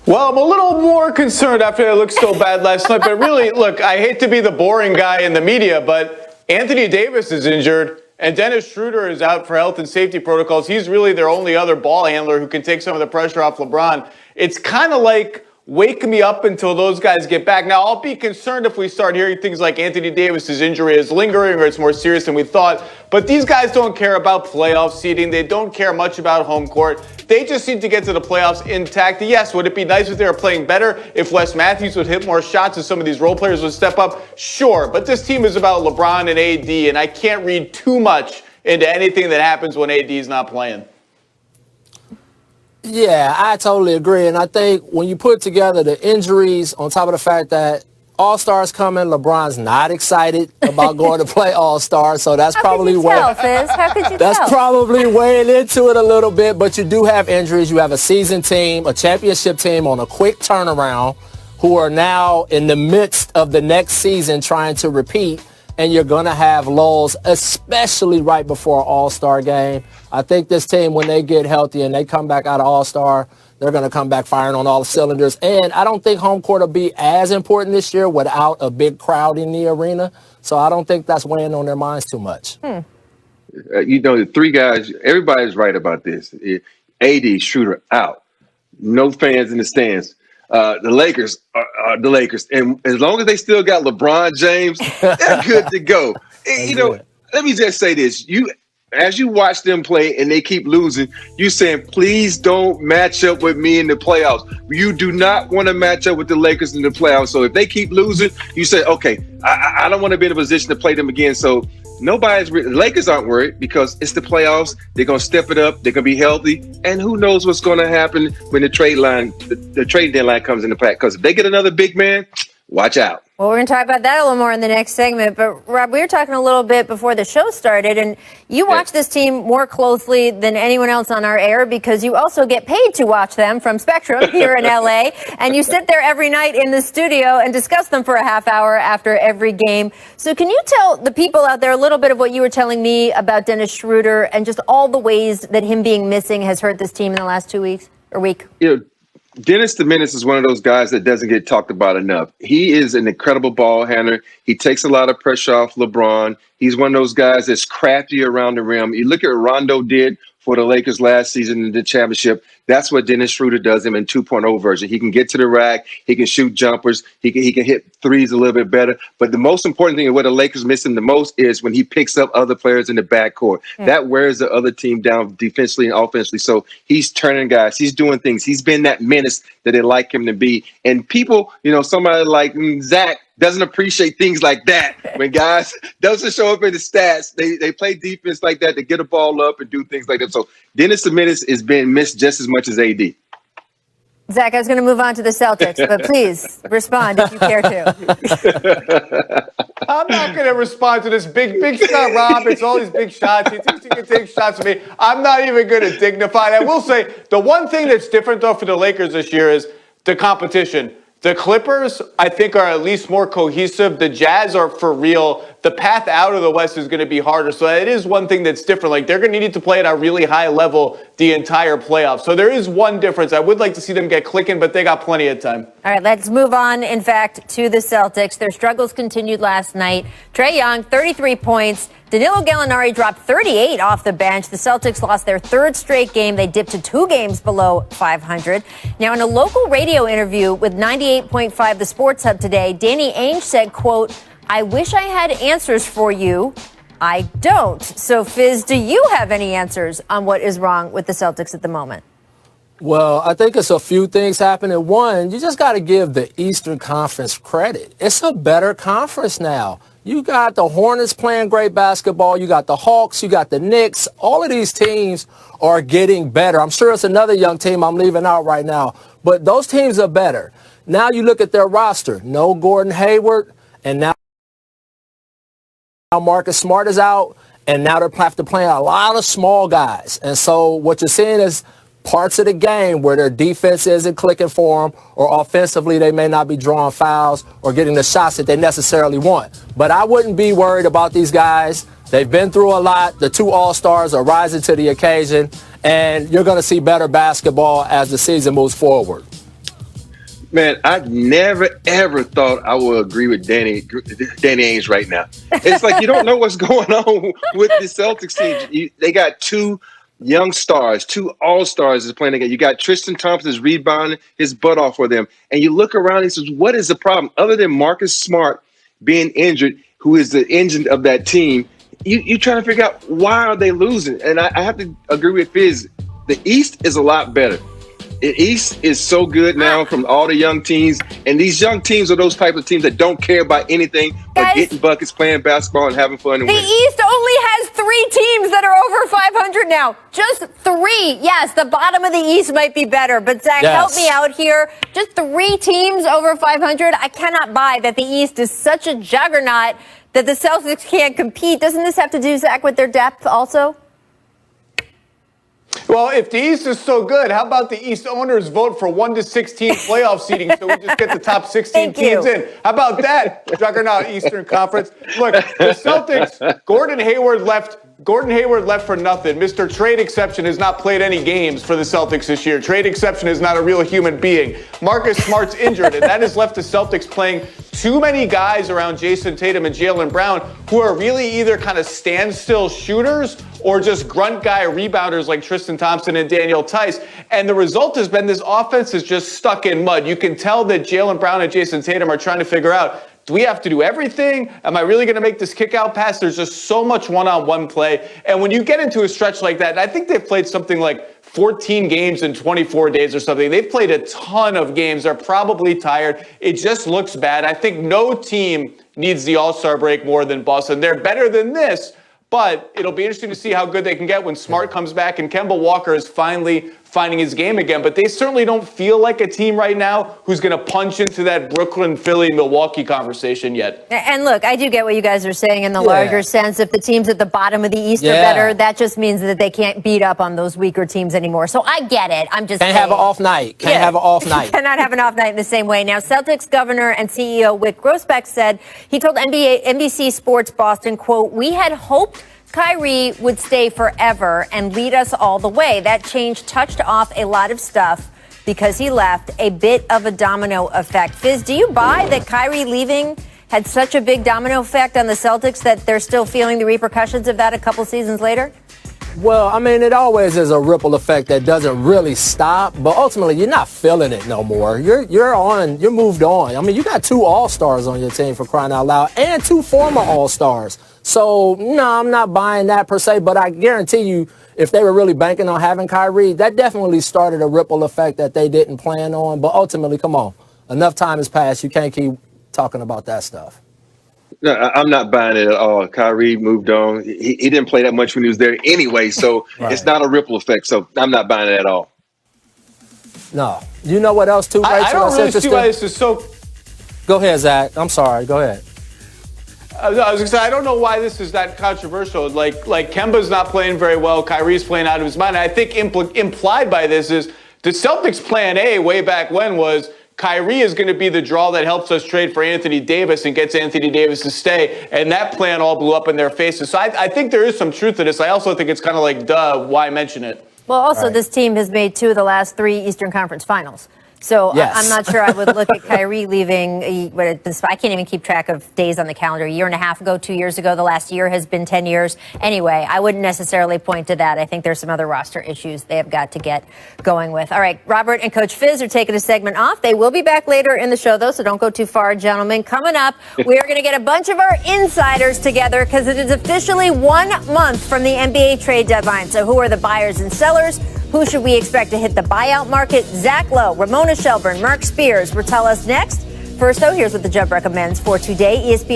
Well, I'm a little more concerned after I looked so bad last night. But really, look, I hate to be the boring guy in the media, but Anthony Davis is injured and Dennis Schroeder is out for health and safety protocols. He's really their only other ball handler who can take some of the pressure off LeBron. It's kind of like wake me up until those guys get back. Now, I'll be concerned if we start hearing things like Anthony Davis's injury is lingering or it's more serious than we thought. But these guys don't care about playoff seeding. They don't care much about home court. They just need to get to the playoffs intact. Yes, would it be nice if they were playing better, if Wes Matthews would hit more shots and some of these role players would step up? Sure, but this team is about LeBron and AD, and I can't read too much into anything that happens when AD is not playing. Yeah, I totally agree. And I think when you put together the injuries on top of the fact that All-Stars coming, LeBron's not excited about going to play All-Star, so that's probably probably weighing into it a little bit. But you do have injuries. You have a seasoned team, a championship team on a quick turnaround who are now in the midst of the next season trying to repeat. And you're going to have lulls, especially right before All-Star game. I think this team, when they get healthy and they come back out of All-Star, they're going to come back firing on all cylinders. And I don't think home court will be as important this year without a big crowd in the arena. So I don't think that's weighing on their minds too much. The three guys, everybody's right about this. AD, Schroeder out. No fans in the stands. The Lakers are the Lakers. And as long as they still got LeBron James, they're good to go. Let me just say this. As you watch them play and they keep losing, you saying, please don't match up with me in the playoffs. You do not want to match up with the Lakers in the playoffs. So if they keep losing, you say, okay, I don't want to be in a position to play them again. So the Lakers aren't worried because it's the playoffs. They're going to step it up. They're going to be healthy. And who knows what's going to happen when the trade deadline comes into play. Because if they get another big man, watch out. Well, we're going to talk about that a little more in the next segment. But, Rob, we were talking a little bit before the show started, and you watch this team more closely than anyone else on our air because you also get paid to watch them from Spectrum here in L.A., and you sit there every night in the studio and discuss them for a half hour after every game. So can you tell the people out there a little bit of what you were telling me about Dennis Schroeder and just all the ways that him being missing has hurt this team in the last 2 weeks or week? Dennis the Menace is one of those guys that doesn't get talked about enough. He is an incredible ball handler. He takes a lot of pressure off LeBron. He's one of those guys that's crafty around the rim. You look at what Rondo did for the Lakers last season in the championship. That's what Dennis Schroeder does him in 2.0 version. He can get to the rack. He can shoot jumpers. He can hit threes a little bit better. But the most important thing and what the Lakers miss him the most is when he picks up other players in the backcourt. That wears the other team down defensively and offensively. So he's turning guys. He's doing things. He's been that menace that they like him to be. And people, somebody like Zach doesn't appreciate things like that. When guys doesn't show up in the stats, they play defense like that to get a ball up and do things like that. So Dennis the Menace is being missed just as much as AD. Zach, I was going to move on to the Celtics, but please respond if you care to. I'm not going to respond to this big shot, Rob. It's all these big shots. He thinks he can take shots at me. I'm not even going to dignify it. I will say the one thing that's different, though, for the Lakers this year is the competition. The Clippers, I think, are at least more cohesive. The Jazz are for real. The path out of the West is going to be harder. So it is one thing that's different. Like, they're going to need to play at a really high level the entire playoffs. So there is one difference. I would like to see them get clicking, but they got plenty of time. All right, let's move on, in fact, to the Celtics. Their struggles continued last night. Trae Young, 33 points. Danilo Gallinari dropped 38 off the bench. The Celtics lost their third straight game. They dipped to 2 games below 500. Now, in a local radio interview with 98.5 The Sports Hub today, Danny Ainge said, quote, "I wish I had answers for you. I don't." So, Fizz, do you have any answers on what is wrong with the Celtics at the moment? Well, I think it's a few things happening. One, you just got to give the Eastern Conference credit. It's a better conference now. You got the Hornets playing great basketball. You got the Hawks. You got the Knicks. All of these teams are getting better. I'm sure it's another young team I'm leaving out right now, but those teams are better. Now you look at their roster. No Gordon Hayward, and now Marcus Smart is out, and now they're have to play a lot of small guys. And so what you're seeing is parts of the game where their defense isn't clicking for them, or offensively they may not be drawing fouls or getting the shots that they necessarily want. But I wouldn't be worried about these guys. They've been through a lot. The 2 All-Stars are rising to the occasion, and you're going to see better basketball as the season moves forward. Man, I never, ever thought I would agree with Danny Ainge right now. It's like you don't know what's going on with the Celtics team. They got two young stars, two all-stars is playing together. You got Tristan Thompson is rebounding his butt off for them. And you look around and he says, what is the problem? Other than Marcus Smart being injured, who is the engine of that team, you trying to figure out why are they losing? And I have to agree with Fizz. The East is a lot better. The East is so good now from all the young teams. And these young teams are those type of teams that don't care about anything but getting buckets, playing basketball, and having fun and winning. The East only has 3 teams that are over 500 now. Just 3. Yes, the bottom of the East might be better. But, Zach, help me out here. Just 3 teams over 500. I cannot buy that the East is such a juggernaut that the Celtics can't compete. Doesn't this have to do, Zach, with their depth also? Well, if the East is so good, how about the East owners vote for 1 to 16 playoff seating so we just get the top 16 teams in? How about that, juggernaut Eastern Conference? Look, the Celtics, Gordon Hayward left for nothing. Mr. Trade Exception has not played any games for the Celtics this year. Trade Exception is not a real human being. Marcus Smart's injured, and that has left the Celtics playing too many guys around Jason Tatum and Jaylen Brown who are really either kind of standstill shooters or just grunt guy rebounders like Tristan Thompson and Daniel Tice. And the result has been this offense is just stuck in mud. You can tell that Jaylen Brown and Jason Tatum are trying to figure out, do we have to do everything? Am I really going to make this kick-out pass? There's just so much one-on-one play. And when you get into a stretch like that, and I think they've played something like 14 games in 24 days or something. They've played a ton of games. They're probably tired. It just looks bad. I think no team needs the All-Star break more than Boston. They're better than this, but it'll be interesting to see how good they can get when Smart comes back and Kemba Walker is finally finding his game again. But they certainly don't feel like a team right now who's going to punch into that Brooklyn, Philly, Milwaukee conversation yet. And look, I do get what you guys are saying in the larger sense. If the teams at the bottom of the East are better, that just means that they can't beat up on those weaker teams anymore. So I get it. I'm just Can't have an off night. Can't have an off night. Cannot have an off night in the same way. Now, Celtics governor and CEO Wick Grousbeck said, he told NBC Sports Boston, quote, "We had hoped Kyrie would stay forever and lead us all the way. That change touched off a lot of stuff because he left, a bit of a domino effect." Fizz, do you buy that Kyrie leaving had such a big domino effect on the Celtics that they're still feeling the repercussions of that a couple seasons later? Well, I mean, it always is a ripple effect that doesn't really stop, but ultimately you're not feeling it no more. You're moved on. I mean, you got 2 All-Stars on your team, for crying out loud, and 2 former All-Stars. So, no, I'm not buying that per se, but I guarantee you, if they were really banking on having Kyrie, that definitely started a ripple effect that they didn't plan on. But ultimately, come on, enough time has passed. You can't keep talking about that stuff. No, I'm not buying it at all. Kyrie moved on. He didn't play that much when he was there anyway, so It's not a ripple effect. So I'm not buying it at all. No. You know what else, too, Rachel? I don't really see why this is so... Go ahead, Zach. I'm sorry. Go ahead. I was going to say, I don't know why this is that controversial. Like Kemba's not playing very well. Kyrie's playing out of his mind. I think implied by this is the Celtics' plan A way back when was Kyrie is going to be the draw that helps us trade for Anthony Davis and gets Anthony Davis to stay. And that plan all blew up in their faces. So I think there is some truth to this. I also think it's kind of like, duh, why mention it? Well, also, this team has made 2 of the last 3 Eastern Conference Finals. So I'm not sure I would look at Kyrie leaving. I can't even keep track of days on the calendar. A year and a half ago, 2 years ago, the last year has been 10 years. Anyway, I wouldn't necessarily point to that. I think there's some other roster issues they have got to get going with. All right, Robert and Coach Fizz are taking a segment off. They will be back later in the show, though, so don't go too far, gentlemen. Coming up, we are going to get a bunch of our insiders together because it is officially 1 month from the NBA trade deadline. So who are the buyers and sellers? Who should we expect to hit the buyout market? Zach Lowe, Ramona Shelburne, Mark Spears will tell us next. First, though, here's what the Jump recommends for today. ESPN